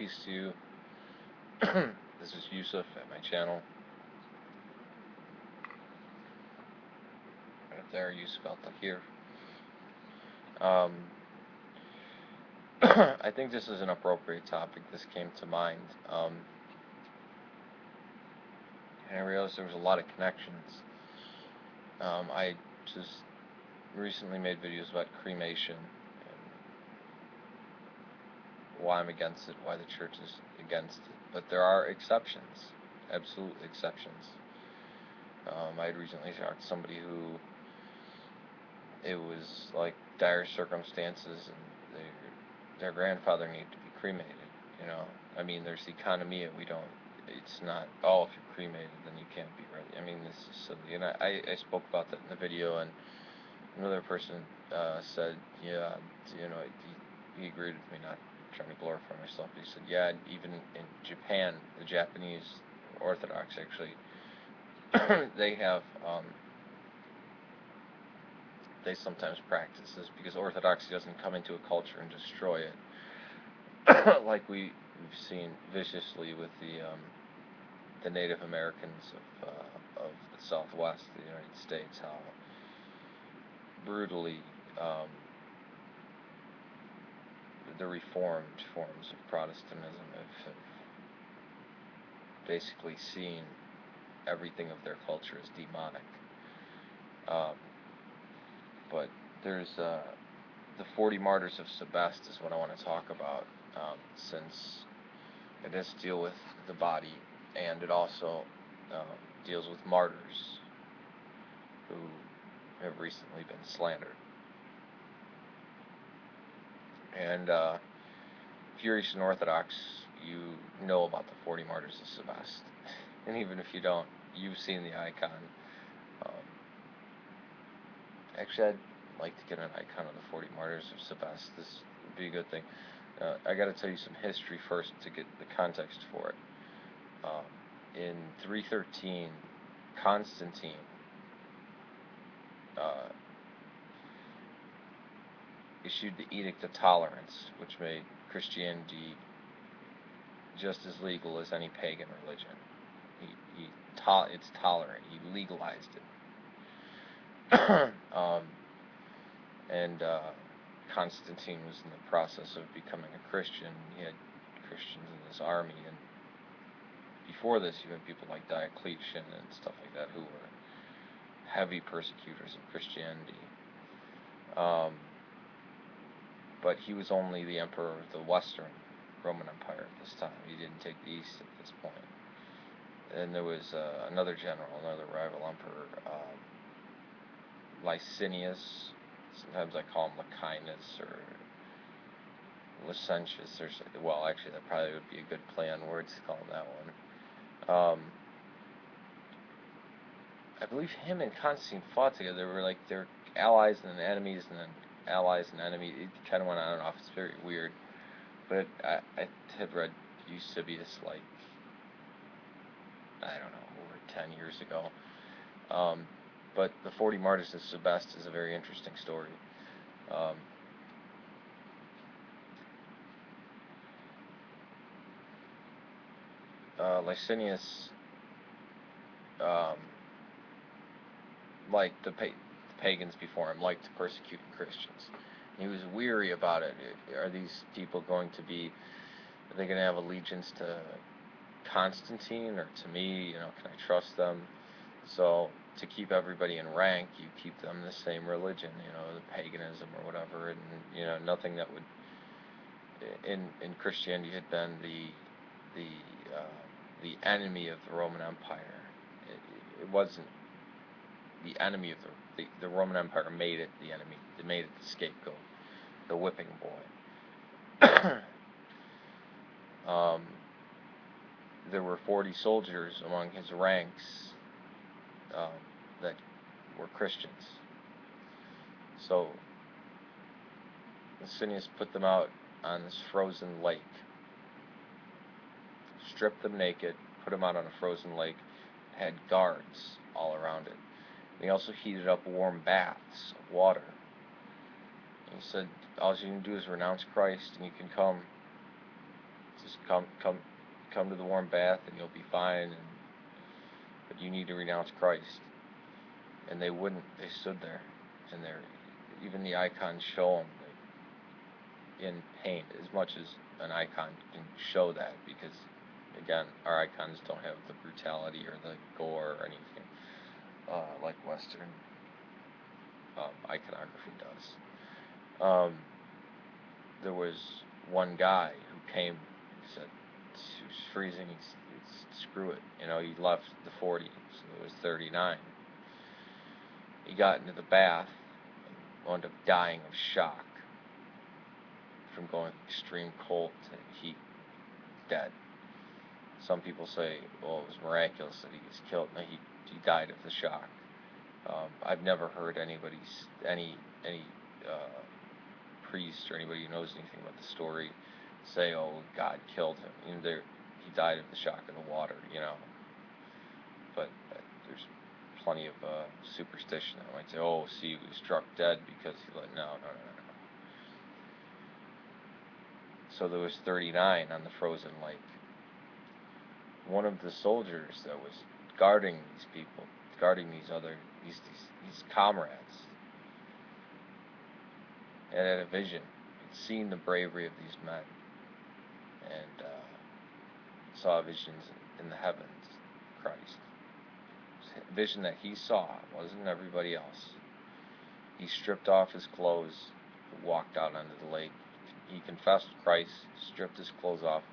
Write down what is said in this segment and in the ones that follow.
peace to you. This is Yusuf at my channel. Right there, Yusuf out here. I think this is an appropriate topic. This came to mind. And I realized there was a lot of connections. I just recently made videos about cremation and why I'm against it, why the church is against it. But there are exceptions, absolute exceptions. I had recently talked to somebody who it was like dire circumstances and their grandfather needed to be cremated, you know. I mean, there's the economy, and it's not, oh, if you're cremated, then you can't be ready. I mean, this is silly. And I spoke about that in the video, and another person said, yeah, you know, he agreed with me, not trying to glorify myself. He said, yeah, even in Japan, the Japanese Orthodox, actually, they have, they sometimes practice this because orthodoxy doesn't come into a culture and destroy it like we've seen viciously with the Native Americans of the Southwest of the United States, how brutally the reformed forms of Protestantism have basically seen everything of their culture as demonic. But there's the 40 martyrs of Sebaste is what I want to talk about, since it has to deal with the body, and it also deals with martyrs who have recently been slandered. And if you're Eastern Orthodox, you know about the 40 martyrs of Sebaste. And even if you don't, you've seen the icon. Actually, I'd like to get an icon of the 40 martyrs of Sebaste. This would be a good thing. I got to tell you some history first to get the context for it. In 313, Constantine issued the Edict of Tolerance, which made Christianity just as legal as any pagan religion. It's tolerant. He legalized it. Constantine was in the process of becoming a Christian. He had Christians in his army, and before this you had people like Diocletian and stuff like that who were heavy persecutors of Christianity. But he was only the emperor of the Western Roman Empire at this time. He didn't take the East at this point. And there was another general, another rival emperor, Licinius. Sometimes I call him Lacinus or Licentius, or well, actually that probably would be a good play on words to call him that one. I believe him and Constantine fought together. They were like they're allies and then enemies, and then allies and enemies. It kind of went on and off. It's very weird. But I had read Eusebius like, I don't know, over 10 years ago. But the 40 martyrs of Sebaste is a very interesting story. Licinius, like the pagans before him, liked persecuting Christians. He was weary about it. Are these people going to be, are they going to have allegiance to Constantine or to me? You know, can I trust them? So to keep everybody in rank, you keep them the same religion, you know, the paganism or whatever, and you know, nothing that would in Christianity had been the enemy of the Roman Empire. It wasn't the enemy of the Roman Empire made it the enemy. They made it the scapegoat, the whipping boy. There were 40 soldiers among his ranks that were Christians. So Licinius put them out on this frozen lake, stripped them naked, put them out on a frozen lake, had guards all around it. And he also heated up warm baths of water. And he said, all you can do is renounce Christ, and you can come to just come to the warm bath and you'll be fine, but you need to renounce Christ. And they wouldn't. They stood there, and even the icons show them in pain, as much as an icon can show that, because again, our icons don't have the brutality or the gore or anything like Western iconography does. There was one guy who came, he said he was freezing, screw it, he left the 40, so it was 39. He got into the bath and wound up dying of shock from going extreme cold to heat, dead. Some people say, well, it was miraculous that he was killed. No, he died of the shock. I've never heard any priest or anybody who knows anything about the story say, oh, God killed him. He died of the shock of the water, But there's plenty of superstition that might say, oh, see, he was struck dead because he let... No. So there was 39 on the frozen lake. One of the soldiers that was guarding these people, guarding these comrades, had a vision. He'd seen the bravery of these men, and saw visions in the heavens. Christ. A vision that he saw, wasn't everybody else. He stripped off his clothes, walked out onto the lake. He confessed Christ, stripped his clothes off,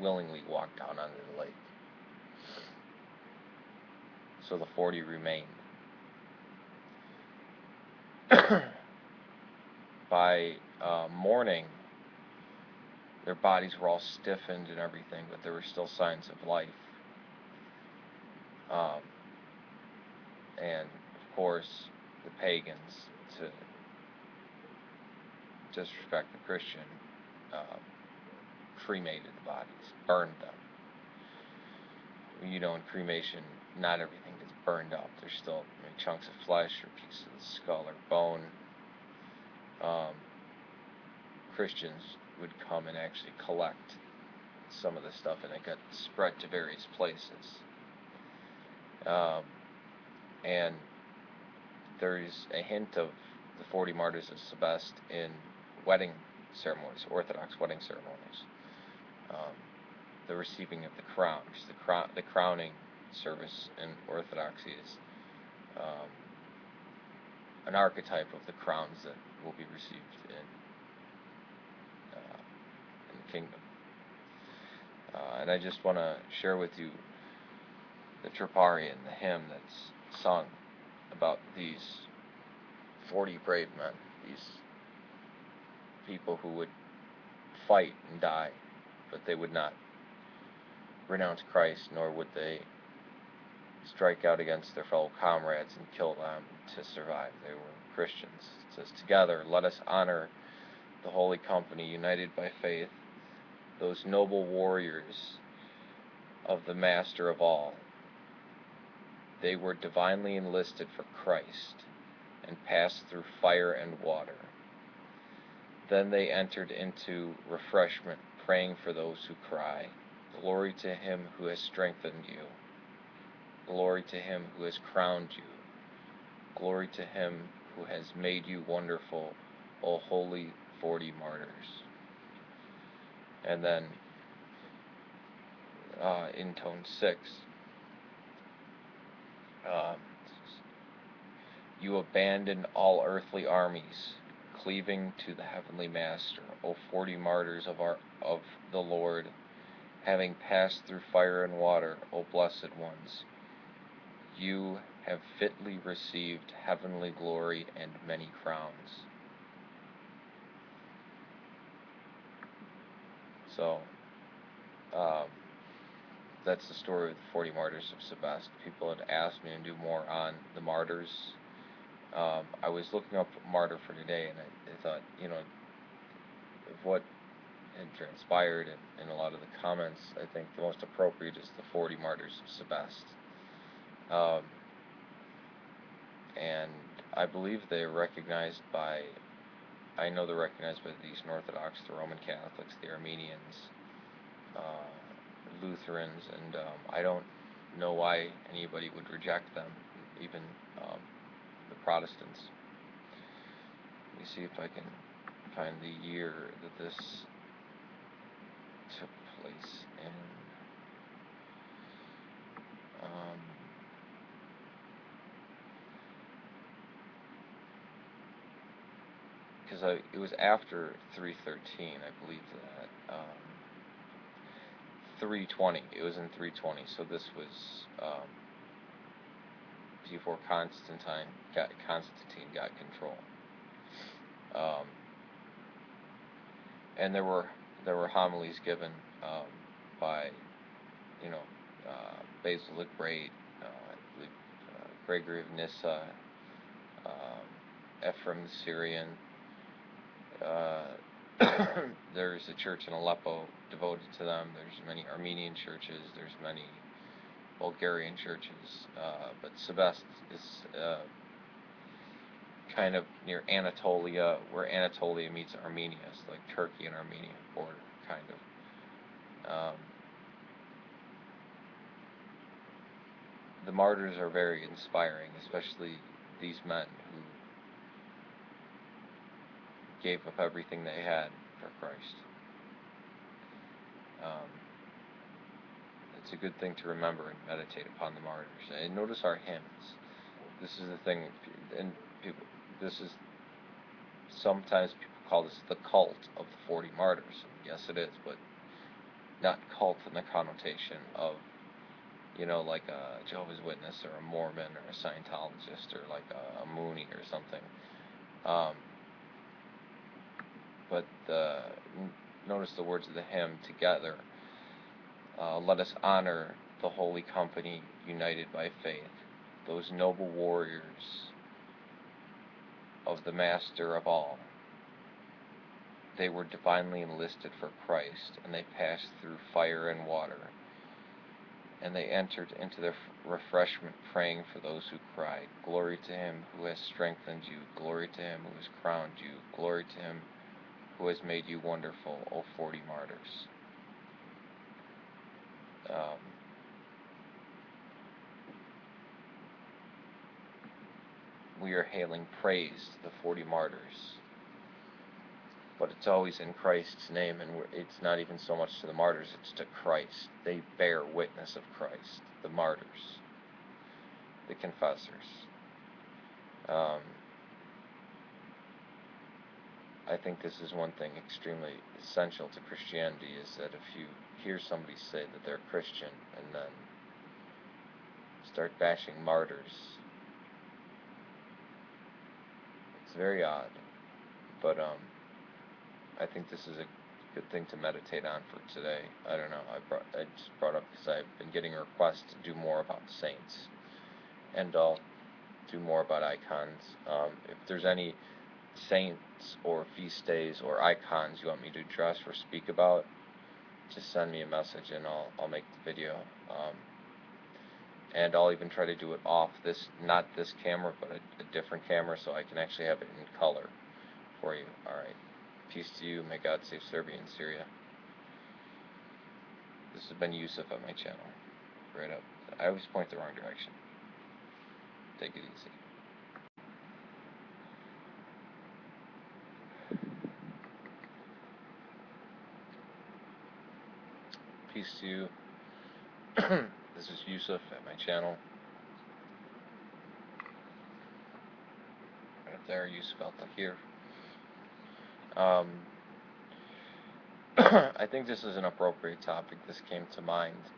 willingly walked out onto the lake. So the 40 remained. By morning, their bodies were all stiffened and everything, but there were still signs of life. And of course, the pagans, to disrespect the Christian, cremated the bodies, burned them. In cremation, not everything gets burned up. There's still chunks of flesh or pieces of the skull or bone. Christians would come and actually collect some of the stuff, and it got spread to various places. And there's a hint of the 40 martyrs of Sebaste in wedding ceremonies, Orthodox wedding ceremonies. The receiving of the crown, because the crowning service in Orthodoxy is an archetype of the crowns that will be received in the kingdom. And I just want to share with you the Troparion, the hymn that's sung about these 40 brave men, these people who would fight and die, but they would not renounce Christ, nor would they strike out against their fellow comrades and kill them to survive. They were Christians. It says, together let us honor the holy company, united by faith, those noble warriors of the Master of all. They were divinely enlisted for Christ and passed through fire and water. Then they entered into refreshment, praying for those who cry. Glory to him who has strengthened you. Glory to him who has crowned you. Glory to him who has made you wonderful, O holy 40 martyrs. And then in tone 6, you abandon all earthly armies, cleaving to the heavenly Master, O 40 martyrs of the Lord, having passed through fire and water, O blessed ones. You have fitly received heavenly glory and many crowns. So, that's the story of the 40 martyrs of Sebaste. People had asked me to do more on the martyrs. I was looking up martyr for today, and I thought, of what had transpired in a lot of the comments, I think the most appropriate is the 40 martyrs of Sebaste. And I believe they're recognized I know they're recognized by the Eastern Orthodox, the Roman Catholics, the Armenians, Lutherans, and I don't know why anybody would reject them, even the Protestants. Let me see if I can find the year that this took place in. Because it was after 313, I believe that. 320. It was in 320. So this was before Constantine got control. And there were homilies given by, Basil the Great, I believe, Gregory of Nyssa, Ephraim the Syrian. There's a church in Aleppo devoted to them. There's many Armenian churches. There's many Bulgarian churches. But Sebaste is kind of near Anatolia, where Anatolia meets Armenia. It's like Turkey and Armenia border, kind of. The martyrs are very inspiring, especially these men who gave up everything they had for Christ. It's a good thing to remember and meditate upon the martyrs. And notice our hymns. This is the thing, and people, sometimes people call this the cult of the 40 martyrs. Yes, it is, but not cult in the connotation of, like a Jehovah's Witness or a Mormon or a Scientologist or like a Mooney or something. But notice the words of the hymn together. Let us honor the holy company united by faith, those noble warriors of the Master of all. They were divinely enlisted for Christ, and they passed through fire and water, and they entered into their refreshment, praying for those who cried, "Glory to him who has strengthened you, glory to him who has crowned you, glory to him who has made you wonderful, O 40 martyrs." We are hailing praise to the 40 martyrs, but it's always in Christ's name, and it's not even so much to the martyrs, it's to Christ. They bear witness of Christ, the martyrs, the confessors. I think this is one thing extremely essential to Christianity, is that if you hear somebody say that they're Christian and then start bashing martyrs, it's very odd, but I think this is a good thing to meditate on for today. I don't know, I just brought up because I've been getting requests to do more about saints, and I'll do more about icons. If there's any saints or feast days or icons you want me to address or speak about, just send me a message and I'll make the video. And I'll even try to do it off this, not this camera, but a different camera, so I can actually have it in color for you. Alright. Peace to you. May God save Serbia and Syria. This has been Yusuf at my channel. Right up. I always point the wrong direction. Take it easy. Peace to you. This is Yusuf at my channel. Right up there, Yusuf out here. I think this is an appropriate topic. This came to mind.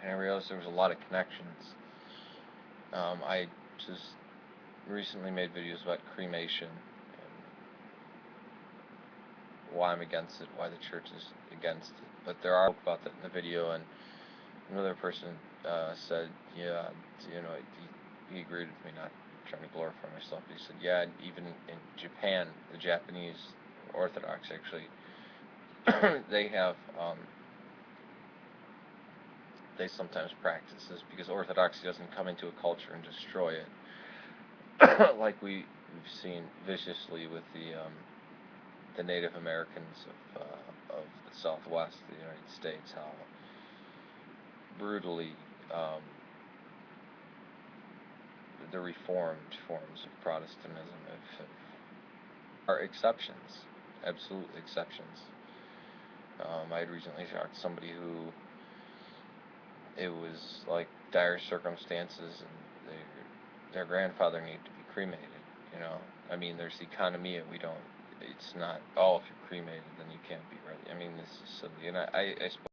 And I realized there was a lot of connections. I just recently made videos about cremation, and why I'm against it, why the church is against it. But there are about that in the video, and another person said, yeah, he agreed with me, not trying to glorify myself. He said, yeah, even in Japan, the Japanese Orthodox actually, they have, they sometimes practice this because Orthodoxy doesn't come into a culture and destroy it, like we've seen viciously with the the Native Americans of the Southwest of the United States, how brutally the reformed forms of Protestantism are exceptions, absolute exceptions. I had recently talked to somebody who it was like dire circumstances, and their grandfather needed to be cremated. You know, I mean, there's economia. We don't. It's not. Oh, if you're cremated, then you can't be ready. I mean, this is silly. And I spoke